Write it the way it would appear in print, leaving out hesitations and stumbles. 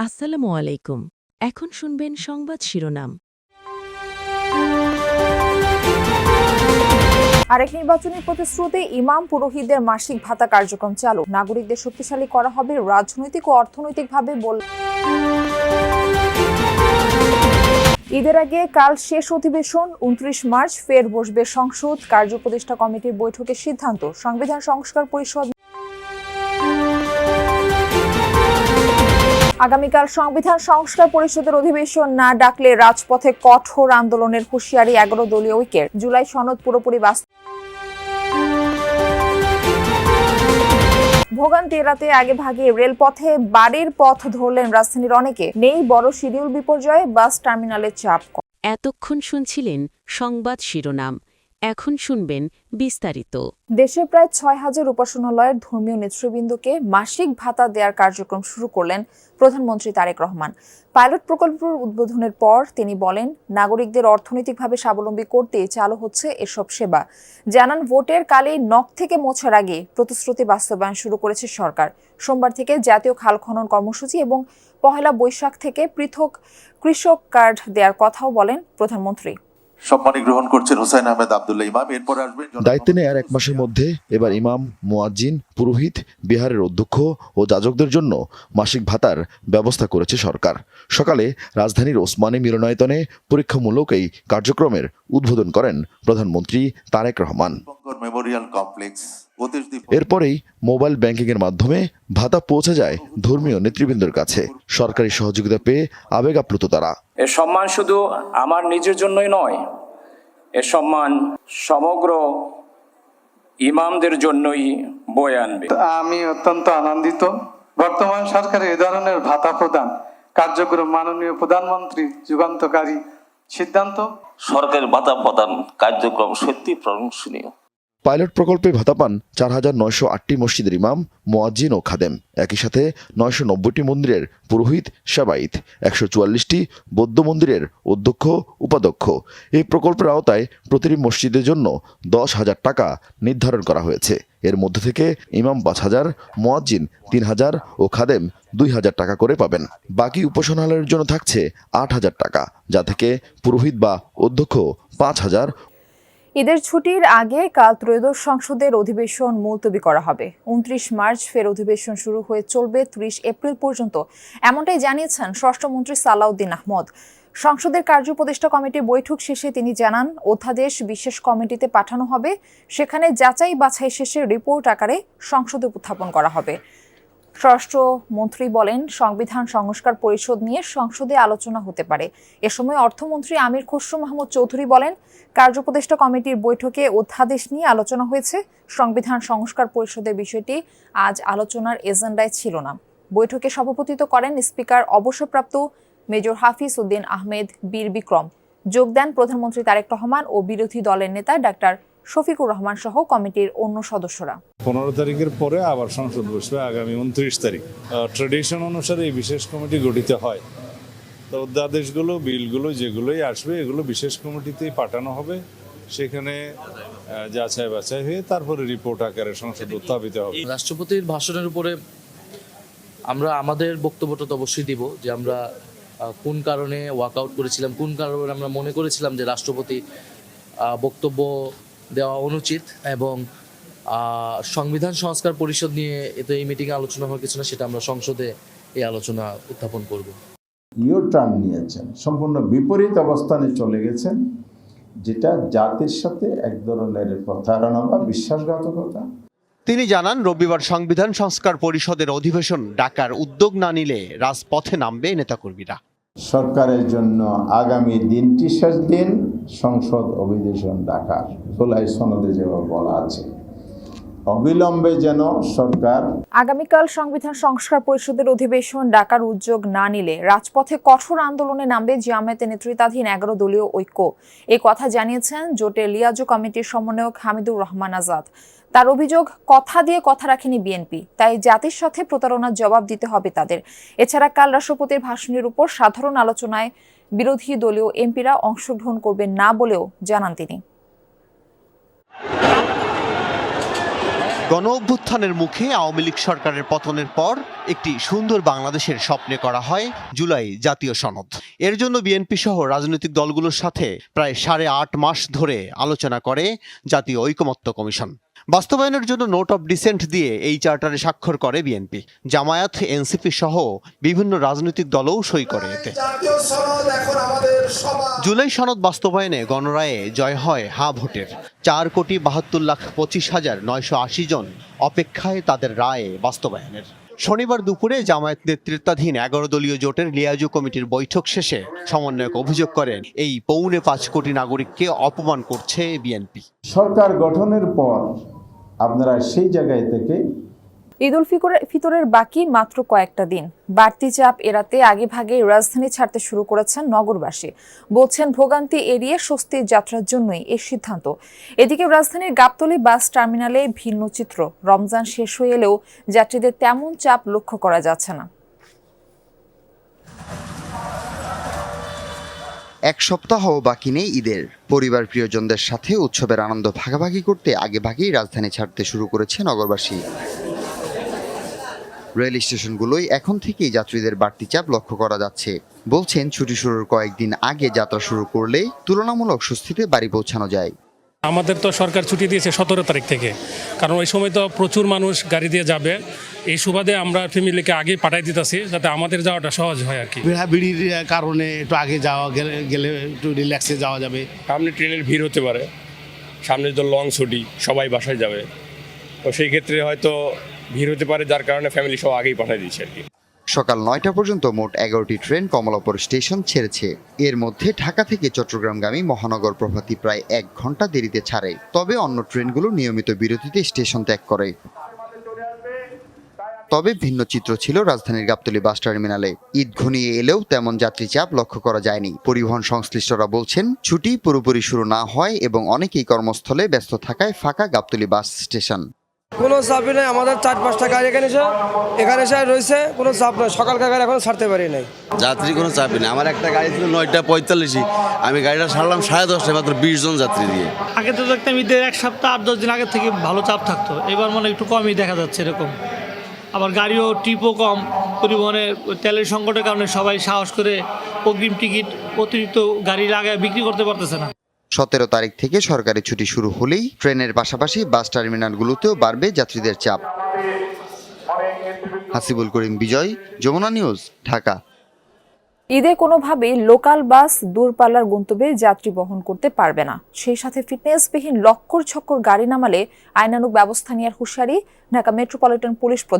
আসসালামু আলাইকুম। এখন শুনবেন সংবাদ শিরোনাম। আরেক নির্বাচনী প্রতিশ্রুতি, ইমাম পুরোহিতদের মাসিক ভাতা কার্যক্রম চালু, নাগরিকদের শক্তিশালী করা হবে রাজনৈতিক ও অর্থনৈতিকভাবে। ঈদের আগে কাল শেষ অধিবেশন, ২৯ মার্চ ফের বসবে সংসদ। কার্যপ্রতিষ্ঠা কমিটির বৈঠকের সিদ্ধান্ত, সংবিধান সংস্কার পরিষদ। আগামীকাল সংবিধান সংস্কার পরিষদের অধিবেশন না ডাকলে রাজপথে কঠোর আন্দোলনের হুঁশিয়ারি ১১ দলীয় ঐক্যের। জুলাই সনদ পুরোপুরি ভোগান্তি এড়াতে আগে ভাগে রেলপথে বাড়ির পথ ধরলেন রাজধানীর অনেকে। নেই বড় শিডিউল বিপর্যয়, বাস টার্মিনালের চাপ। এতক্ষণ শুনছিলেন সংবাদ শিরোনাম। এখন শুনবেন বিস্তারিত। দেশে প্রায় ৬,০০০ উপাসনালয়ের ধর্মীয় নেতৃবৃন্দকে মাসিক ভাতা দেওয়ার কার্যক্রম শুরু করলেন প্রধানমন্ত্রী তারেক রহমান। পাইলট প্রকল্পের উদ্বোধনের পর তিনি বলেন, নাগরিকদের অর্থনৈতিকভাবে স্বাবলম্বী করতে চালু হচ্ছে এসব সেবা। জানান, ভোটের কালে নখ থেকে মোছার আগে প্রতিশ্রুতি বাস্তবায়ন শুরু করেছে সরকার। সোমবার থেকে জাতীয় খাল খনন কর্মসূচি এবং পহেলা বৈশাখ থেকে পৃথক কৃষক কার্ড দেওয়ার কথাও বলেন প্রধানমন্ত্রী। সম্মানী গ্রহণ করছেন হুসাইন আহমেদ আব্দুল্লাহ ইমাম। এরপর আসবেন দায়িত্ব নেয়ার ১ মাসের মধ্যে এবার ইমাম, মুয়াজ্জিন, পুরোহিত, বিহারের অধ্যক্ষ ও যাজকদের জন্য মাসিক ভাতার ব্যবস্থা করেছে সরকার। সকালে রাজধানীর ওসমানী মিলনায়তনে পরীক্ষামূলক এই কার্যক্রমের উদ্বোধন করেন প্রধানমন্ত্রী তারেক রহমান। Memorial complex. এরপরেই মোবাইল ব্যাংকিংয়ের মাধ্যমে ভাতা পৌঁছে যায় ধর্মীয় নেতৃবৃন্দের কাছে। সরকারি সহযোগিতা পেয়ে আবেগ আপ্লুত তারা। এ সম্মান শুধু আমার নিজের জন্যই নয়, এ সম্মান সমগ্র ইমামদের জন্যই বয়ে আনবে। আমি অত্যন্ত আনন্দিত। বর্তমান সরকারের এ ধরনের ভাতা প্রদান কার্যক্রম মাননীয় প্রধানমন্ত্রী যুগান্তকারী সিদ্ধান্ত। সরকারের ভাতা প্রদান কার্যক্রম সত্যি প্রশংসনীয়। পাইলট প্রকল্পে ভাতা পান ৪,৯০৮টি মসজিদের ইমাম, মুয়াজ্জিন ও খাদেম। একই সাথে ৯৯০টি মন্দিরের পুরোহিত, সেবায়েত, ১৪৪টি বৌদ্ধ মন্দিরের অধ্যক্ষ, উপাধ্যক্ষ। এই প্রকল্পের আওতায় প্রতিটি মসজিদের জন্য ১০,০০০ টাকা নির্ধারণ করা হয়েছে। এর মধ্যে থেকে ইমাম ৫,০০০, মুয়াজ্জিন ৩,০০০ ও খাদেম ২,০০০ টাকা করে পাবেন। বাকি উপাসনালয়ের জন্য থাকছে ৮,০০০ টাকা, যা থেকে পুরোহিত বা অধ্যক্ষ ৫,০০০। ঈদের ছুটির আগে কাল ত্রয়োদশ সংসদের অধিবেশন মুলতবি করা হবে। ২৯ মার্চ ফের অধিবেশন শুরু হয়ে চলবে ৩০ এপ্রিল পর্যন্ত, এমনটাই জানিয়েছেন স্বরাষ্ট্রমন্ত্রী সালাউদ্দিন আহমদ। সংসদের কার্যপ্রতিষ্ঠা কমিটির বৈঠক শেষে তিনি জানান, অধ্যাদেশ বিশেষ কমিটিতে পাঠানো হবে, সেখানে যাচাই বাছাই শেষে রিপোর্ট আকারে সংসদে উত্থাপন করা হবে। স্বরাষ্ট্রমন্ত্রী বলেন, সংবিধান সংস্কার পরিষদ নিয়ে সংসদে আলোচনা হতে পারে। এ সময় অর্থমন্ত্রী আমির খসরু মাহমুদ চৌধুরী বলেন, কার্যপ্রতিষ্ঠা কমিটির বৈঠকে অধ্যাদেশ নিয়ে আলোচনা হয়েছে, সংবিধান সংস্কার পরিষদের বিষয়টি আজ আলোচনার এজেন্ডায় ছিল না। বৈঠকে সভাপতিত্ব করেন স্পিকার অবসরপ্রাপ্ত মেজর হাফিজ উদ্দিন আহমেদ বীর বিক্রম। যোগ দেন প্রধানমন্ত্রী তারেক রহমান ও বিরোধী দলের নেতা ডাক্তার শফিকুর রহমান সহ কমিটির অন্য সদস্যরা। 15 তারিখের পরে আবার সংসদ বসবে আগামী 29 তারিখ। ট্রেডিশন অনুসারে এই বিশেষ কমিটি গঠিত হয়। তো অধ্যাদেশগুলো, বিলগুলো যেগুলোই আসবে এগুলো বিশেষ কমিটিতেই পাঠানো হবে, সেখানে যাচাই বাছাই হয়ে তারপরে রিপোর্ট আকারে সংসদে উত্থাপিত হবে। রাষ্ট্রপতির ভাষণের উপরে আমরা আমাদের বক্তব্যটা তো অবশ্যই দিব, যে আমরা কোন কারণে ওয়াকআউট করেছিলাম, কোন কারণে আমরা মনে করেছিলাম যে রাষ্ট্রপতি বক্তব্য দেওয়া অনুচিত, এবং সংবিধান সংস্কার পরিষদ নিয়ে এতে এই মিটিংয়ে আলোচনা হওয়ার কিছু না, সেটা আমরা সংসদে এই আলোচনা উত্থাপন করব। ইউ টার্ন নিয়েছেন, সম্পূর্ণ বিপরীত অবস্থানে চলে গেছেন, যেটা জাতির সাথে এক ধরনের প্রতারণা বা বিশ্বাসঘাতকতা। তিনি জানান, রবিবার সংবিধান সংস্কার পরিষদের অধিবেশন ডাকার উদ্যোগ না নিলে রাজপথে নামবে নেতাকর্মীরা। সরকারের জন্য আগামী দিনটি শেষ দিন, সংসদ অধিবেশন ডাকার জুলাই সনদে যেভাবে বলা আছে, অবিলম্বে যেন সরকার আগামীকাল সংবিধান সংস্কার পরিষদের অধিবেশন ডাকার উদ্যোগ না নিলে রাজপথে কঠোর আন্দোলনে নামবে জামায়াতের নেতৃত্বাধীন ১১ দলীয় ঐক্য। এই কথা জানিয়েছেন জোটের লিয়াজু কমিটির সমন্বয়ক হামিদুর রহমান আজাদ। তার অভিযোগ, কথা দিয়ে কথা রাখেনি বিএনপি, তাই জাতির সাথে প্রতারণার জবাব দিতে হবে তাদের। এছাড়া কাল রাষ্ট্রপতির ভাষণের উপর সাধারণ আলোচনায় বিরোধী দলীয় এমপিরা অংশগ্রহণ করবেন না বলেও জানান তিনি। গণ অভ্যুত্থানের মুখে আওয়ামী লীগ সরকারের পতনের পর একটি সুন্দর বাংলাদেশের স্বপ্নে করা হয় জুলাই জাতীয় সনদ। এর জন্য বিএনপি সহ রাজনৈতিক দলগুলোর সাথে প্রায় 8.5 মাস ধরে আলোচনা করে জাতীয় ঐকমত্য কমিশন। বাস্তবায়নের জন্য নোট অব ডিসেন্ট দিয়ে এই চার্টারে স্বাক্ষর করে বিএনপি, জামায়াত, এনসিপি সহ বিভিন্ন রাজনৈতিক দলও সই করে এতে। জুলাই সনদ বাস্তবায়নে গণরায়ে জয় হয় হ্যাঁ ভোটের। 4,72,25,980 জন অপেক্ষায় তাদের রায়ে বাস্তবায়নের। শনিবার দুপুরে জামায়াত নেতৃত্বাধীন 11 দলীয় জোটের লিয়াজু কমিটির বৈঠক শেষে সমন্বয়ক অভিযোগ করেন, এই 4.25 কোটি নাগরিককে অপমান করছে বিএনপি। সরকার গঠনের পর আপনারা সেই জায়গায় থেকে ঈদ উল ফিতরের বাকি মাত্র কয়েকটা দিন। বাড়তি চাপ এড়াতে আগেভাগে রাজধানী ছাড়তে শুরু করেছেন নগরবাসী। বলছেন ভোগান্তি এড়িয়ে স্বস্তির যাত্রার জন্যই এই সিদ্ধান্ত। এদিকে রাজধানীর গাবতলী বাস টার্মিনালে ভিন্ন চিত্র। রমজান শেষ হয়ে এলেও যাত্রীদের তেমন চাপ লক্ষ্য করা যাচ্ছে না। এক সপ্তাহ বাকি নেই ঈদের। পরিবার প্রিয়জনদের সাথে উৎসবের আনন্দ ভাগাভাগি করতে আগেভাগেই রাজধানী ছাড়তে শুরু করেছে নগরবাসী। রেল স্টেশনগুলোই এখন থেকেই যাত্রীদের বাড়তি চাপ লক্ষ্য করা যাচ্ছে। বলছেন ছুটি শুরুর কয়েকদিন আগে যাত্রা শুরু করলে তুলনামূলক স্বস্তিতে বাড়ি পৌঁছানো যায়। আমাদের তো সরকার ছুটি দিয়েছে 17 তারিখ থেকে, কারণ ওই সময় তো প্রচুর মানুষ গাড়ি দিয়ে যাবে। এই সুবাদে আমরা ফ্যামিলিকে আগে পাঠাই দিতেছি যাতে আমাদের যাওয়াটা সহজ হয় আর কি। ভিড়ির কারণে একটু আগে যাওয়া গেলে একটু রিল্যাক্সে যাওয়া যাবে। সামনে ট্রেনের ভিড় হতে পারে, সামনে তো লং ছুটি, সবাই বাসায় যাবে, তো সেই ক্ষেত্রে হয়তো ভিড় হতে পারে, যার কারণে ফ্যামিলি সব আগেই পাঠিয়ে দিচ্ছে আর কি। সকাল 9টা পর্যন্ত মোট 11টি ট্রেন কমলাপুর স্টেশন ছেড়েছে। এর মধ্যে ঢাকা থেকে চট্টগ্রামগামী মহানগর প্রভাতী প্রায় 1 ঘন্টা দেরিতে ছাড়ে। তবে অন্য ট্রেনগুলো নিয়মিত বিরতিতে স্টেশন ত্যাগ করে। তবে ভিন্ন চিত্র ছিল রাজধানীর গাবতলী বাস টার্মিনালে। ঈদ ঘনিয়ে এলেও তেমন যাত্রী চাপ লক্ষ্য করা যায়নি। পরিবহন সংশ্লিষ্টরা বলছেন ছুটি পুরোপুরি শুরু না হয় এবং অনেকেই কর্মস্থলে ব্যস্ত থাকায় ফাঁকা গাবতলী বাস স্টেশন। কোনো চাপই নেই, আমাদের 4-5টা গাড়ি এখানে এসে রয়েছে, কোনো চাপ নয়। সকালকার গাড়ি এখনো ছাড়তে পারি নাই। যাত্রী কোনো চাপই নেই। আমার একটা গাড়ি ছিল 9:45, আমি গাড়িটা ছাড়লাম 10:30, মাত্র 20 জন যাত্রী দিয়ে। আগে তো দেখতাম ঈদের 1 সপ্তাহ 8-10 দিন আগে থেকে ভালো চাপ থাকতো, এবার মনে একটু কমই দেখা যাচ্ছে এরকম। আবার গাড়িও ট্রিপও কম, পরিবহনে তেলের সংকটের কারণে সবাই সাহস করে অগ্রিম টিকিট অতিরিক্ত গাড়ি লাগায় বিক্রি করতে পারতেছে না। 17 তারিখ থেকে সরকারি ছুটি শুরু হলেই ট্রেনের পাশাপাশি বাস টার্মিনালগুলোতেও বাড়বে যাত্রীদের চাপ। হাসিবুল করিম বিজয়, যমুনা নিউজ, ঢাকা। ঈদে কোনোভাবেই লোকাল বাস দূরপাল্লার গন্তব্যে যাত্রী বহন করতে পারবে না। সেই সাথে ফিটনেসবিহীন লক্কর ছক্কর গাড়ি নামালে আইনানুগ ব্যবস্থা নেওয়ার হুঁশিয়ারি ঢাকা মেট্রোপলিটন পুলিশ প্রধান।